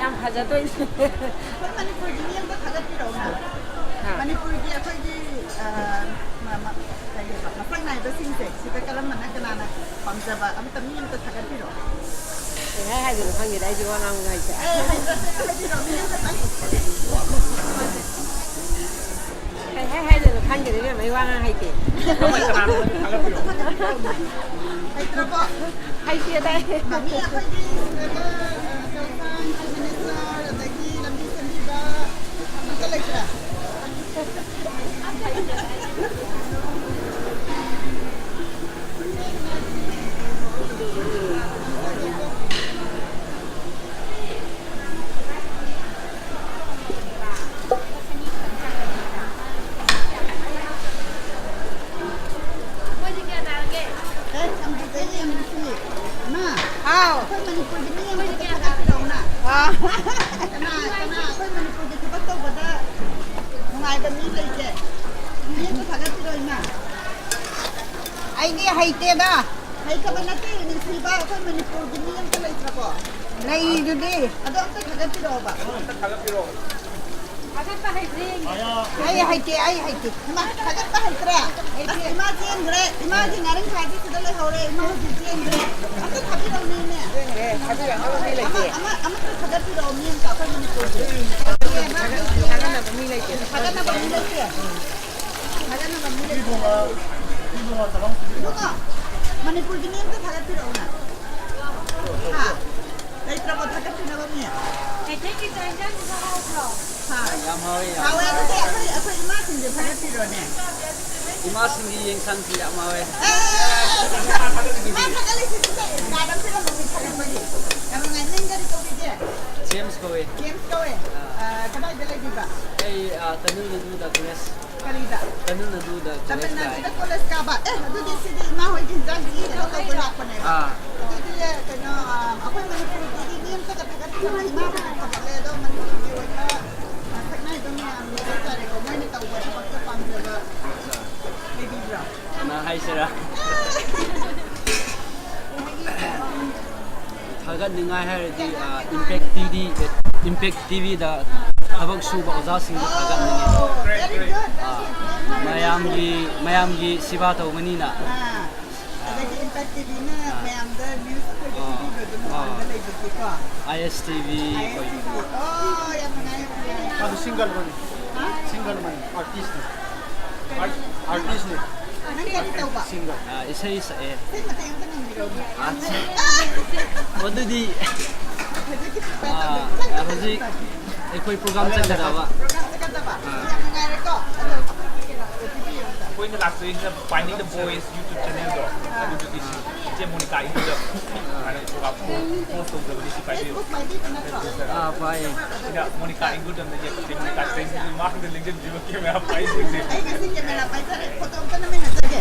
ꯌꯥꯝ ꯐꯖꯗꯣꯏꯅꯤ ꯃꯅꯤꯄꯨꯔꯒꯤ ꯃꯤ ꯑꯃꯇ ꯊꯥꯒꯠꯄꯤꯔꯛꯎꯅ ꯃꯅꯤꯄꯨꯔꯒꯤ ꯑꯩꯈꯣꯏꯒꯤ ꯃꯁꯛ ꯅꯥꯏꯕꯁꯤꯡꯁꯦ ꯁꯤꯗ ꯀꯔꯝꯕꯅ ꯀꯅꯥꯅ ꯄꯥꯝꯖꯕ ꯑꯝꯇ ꯃꯤ ꯑꯃꯇ ꯊꯥꯒꯠꯄꯤꯔꯛꯑꯣ ꯀꯩ ꯍꯥꯏꯗꯣꯏꯅꯣ ꯈꯪꯗꯦꯗ ꯑꯩꯗꯤ ꯋꯥ ꯉꯥꯡꯕ ꯍꯩꯇꯦ ꯍꯥꯏꯕꯤꯔꯛꯑꯣ ꯃꯤ ꯑꯃꯇꯪ ꯀꯩ ꯍꯥꯏꯗꯣꯏꯅꯣ ꯈꯪꯗꯦꯗ ꯏꯕꯦꯝꯃ ꯑꯩ ꯋꯥ ꯉꯥꯡ ꯍꯩꯇꯦ ꯍꯩꯇ꯭ꯔꯕꯣ ꯍꯩꯇꯦꯗ ꯃꯤ ꯑꯩꯈꯣꯏꯒꯤ ꯃꯤꯅꯤꯁꯇꯔ ꯑꯗꯒꯤ ꯂꯝꯕꯤ ꯁꯦꯝꯕꯤꯕ ꯑꯝꯇ ꯂꯩꯇ꯭ꯔꯦ ꯑꯩꯈꯣꯏ ꯃꯅꯤꯄꯨꯔꯒꯤ ꯃꯤ ꯑꯃꯇ ꯊꯥꯒꯠꯄꯤꯔꯛꯎꯅ ꯀꯅꯥ ꯑꯩꯈꯣꯏ ꯃꯅꯤꯄꯨꯔꯒꯤ ꯊꯕꯛ ꯇꯧꯕꯗ ꯅꯨꯡꯉꯥꯏꯕ ꯃꯤ ꯂꯩꯒꯦ ꯃꯤ ꯑꯃꯇ ꯊꯥꯒꯠꯄꯤꯔꯛꯑꯣ ꯏꯃꯥ ꯑꯩꯗꯤ ꯍꯩꯇꯦꯗ ꯍꯩꯇꯕ ꯅꯠꯇꯦ ꯅꯨꯡꯁꯤꯕ ꯑꯩꯈꯣꯏ ꯃꯅꯤꯄꯨꯔꯒꯤ ꯃꯤ ꯑꯃꯇ ꯂꯩꯇ꯭ꯔꯕꯣ ꯂꯩꯗꯨꯗꯤ ꯑꯗꯣ ꯑꯝꯇ ꯊꯥꯒꯠꯄꯤꯔꯛꯑꯣꯕ ꯊꯥꯒꯠꯄ ꯍꯩꯇ꯭ꯔꯤ ꯑꯩ ꯍꯩꯇꯦ ꯏꯃꯥ ꯊꯥꯒꯠꯄ ꯍꯩꯇ꯭ꯔꯦ ꯏꯃꯥ ꯆꯦꯟꯈ꯭ꯔꯦ ꯏꯃꯥꯒꯤ ꯉꯥꯔꯤꯡꯈꯥꯁꯤ ꯁꯤꯗ ꯂꯩꯍꯧꯔꯦ ꯏꯃꯥ ꯍꯧꯖꯤꯛ ꯆꯦꯟꯈ꯭ꯔꯦ ꯑꯝꯇ ꯊꯥꯕꯤꯔꯛꯎꯅꯦ ꯑꯃꯇ ꯊꯥꯒꯠꯄꯤꯔꯛꯑꯣ ꯃꯤ ꯑꯃꯇ ꯑꯩꯈꯣꯏ ꯃꯅꯤꯄꯨꯔꯒꯤ ꯊꯥꯒꯠꯅꯕ ꯃꯤ ꯂꯩꯇꯦ ꯊꯥꯒꯠꯅꯕ ꯃꯤ ꯂꯩꯇꯦ ꯊꯥꯒꯠꯅꯕ ꯃꯤ ꯂꯩꯇꯦ ꯏꯕꯨꯡꯉꯣ ꯃꯅꯤꯄꯨꯔꯒꯤ ꯃꯤ ꯑꯃꯇ ꯊꯥꯒꯠꯄꯤꯔꯛꯎꯅ ꯂꯩꯇ꯭ꯔꯕꯣ ꯊꯥꯒꯠꯄꯤꯅꯕ ꯃꯤ ꯀꯩꯊꯦꯜꯒꯤ ꯆꯥꯛ ꯏꯟꯖꯥꯡꯁꯤꯕꯨ ꯍꯥꯎꯕ꯭ꯔꯣ ꯍꯥꯎꯋꯦ ꯑꯗꯨꯗꯤ ꯑꯩꯈꯣꯏ ꯏꯃꯥꯁꯤꯡꯁꯦ ꯊꯥꯒꯠꯄꯤꯔꯣꯅꯦ 이마승기 영상기 아마왜 이마ꯊꯥꯒꯠꯂꯤꯁꯤꯗ ꯒꯥꯔꯗ ꯄꯤꯔꯝꯃꯤ ꯊꯥꯒꯠꯄꯒꯤ ꯌꯥꯝ ꯅꯨꯡꯉꯥꯏ ꯅꯪ ꯀꯔꯤ ꯇꯧꯕꯤꯒꯦ 제임스 코웨 ꯖꯦꯝꯁ ꯀꯧꯋꯦ ꯀꯗꯥꯏꯗ ꯂꯩꯕꯤꯕ 에이 तमिलनाडु다 그레스 ꯀꯔꯤꯗ तमिलनाडु다 그레스 ꯇꯥꯃꯤꯜꯅꯥꯗꯨꯗ ꯀꯣꯂꯦꯖ ꯀꯥꯕ ꯑꯗꯨꯗꯤ ꯁꯤꯗꯤ ꯏꯃꯥ ꯍꯣꯏꯒꯤ ꯍꯤꯟꯖꯥꯡꯒꯤ ꯊꯕꯛ ꯇꯧꯕ ꯂꯥꯛꯄꯅꯦꯕ ꯑꯗꯨꯗꯤ ꯀꯩꯅꯣ ꯑꯩꯈꯣꯏ ꯃꯅꯤꯄꯨꯔꯒꯤꯗꯤ ꯃꯤ ꯑꯃꯇꯒ ꯊꯥꯒꯠꯄꯤꯔꯣ ꯏꯃꯥ ꯍꯣꯏꯅ ꯊꯥꯒꯠꯂꯦ ꯑꯗꯣ ꯃꯅꯤꯄꯨꯔꯒꯤ ꯑꯣꯏꯕ ꯁꯛꯅꯥꯏꯕ ꯃꯌꯥꯝꯒꯤ ꯍꯥꯏꯇꯥꯔꯦꯀꯣ ꯃꯣꯏꯅ ꯇꯧꯕ ꯊꯕꯛꯇ ꯄꯥꯝꯖꯕ ꯂꯩꯕꯤꯕ꯭ꯔꯣ 나 하이세라 하gadningai 하르디 임팩 TV다ꯊꯕꯛ ꯁꯨꯕ ꯑꯣꯖꯥꯁꯤꯡꯗ ꯊꯥꯒꯠꯅꯤꯡꯉꯤ ꯃꯌꯥꯝꯒꯤ ꯁꯦꯕꯥ ꯇꯧꯕꯅꯤꯅ ꯑꯗꯒꯤ ꯏꯝꯄꯦꯛ ꯇꯤꯚꯤꯅ ꯃꯌꯥꯝꯗ ꯅ꯭ꯌꯨꯁ ꯑꯩꯈꯣꯏꯗ ꯄꯤꯕꯤꯕꯗꯨ ꯃꯄꯥꯟꯗ ꯂꯩꯕꯒꯤꯀꯣ ISTV ꯑꯣ ꯌꯥꯝ ꯅꯨꯡꯉꯥꯏ ಅದು ಸಿಂಗಲ್ ಮನಿ ಆರ್ಟಿಸ್ಟ್ ꯅꯪ ꯀꯔꯤ ꯇꯧꯕ ಸಿಂಗಲ್ 이세이 ꯁꯛꯑꯦ ꯏꯁꯩ ꯃꯇꯦꯛ ꯑꯝꯇ ꯉꯪꯕꯤꯔꯛꯎꯅꯦ ꯑꯗꯨꯗꯤ ꯍꯧꯖꯤꯛꯀꯤ ꯍꯧꯖꯤꯛ ꯑꯩꯈꯣꯏ ꯄ꯭ꯔꯣꯒ꯭ꯔꯥꯝ ꯆꯠꯀꯗꯕ ꯄ꯭ꯔꯣꯒ꯭ꯔꯥꯝ ꯆꯠꯀꯗꯕ ꯌꯥꯝ ꯅꯨꯡꯉꯥꯏꯔꯦꯀꯣ ꯑꯩꯈꯣꯏꯅ ꯂꯥꯛꯆꯔꯤꯁꯤꯅ ꯐꯥꯏꯟꯗꯤꯡ ꯗ ꯚꯣꯏꯁ ꯌꯨꯇ꯭ꯌꯨꯕ ꯆꯦꯅꯦꯜꯗꯣ ꯑꯗꯨꯗꯨꯒꯤ ꯏꯆꯦ ꯃꯣꯅꯤꯀꯥ ꯏꯟꯗꯨꯗ ꯄꯣꯁ ꯇꯧꯖꯕꯅꯤ ꯁꯤ ꯄꯥꯏꯕꯤꯌꯨ ꯐꯦꯁꯕꯨꯛ ꯄꯥꯏꯕꯤꯕ ꯅꯠꯇ꯭ꯔꯣ ꯄꯥꯏꯌꯦ ꯁꯤꯗ ꯃꯣꯅꯤꯀꯥ ꯏꯟꯗꯨꯗ ꯌꯦꯛꯄꯁꯦ ꯃꯣꯅꯤꯀꯥ ꯇ꯭ꯔꯦꯟꯁꯤꯒꯤ ꯃꯥꯡꯗ ꯂꯦꯡꯖꯟꯕꯤꯕ ꯀꯦꯃꯦꯔꯥ ꯄꯥꯏꯁꯤꯡꯁꯦ ꯑꯩ ꯉꯁꯤ ꯀꯦꯃꯦꯔꯥ ꯄꯥꯏꯖꯔꯦ ꯐꯣꯇꯣ ꯑꯝꯇ ꯅꯝꯃꯤꯟꯅꯖꯒꯦ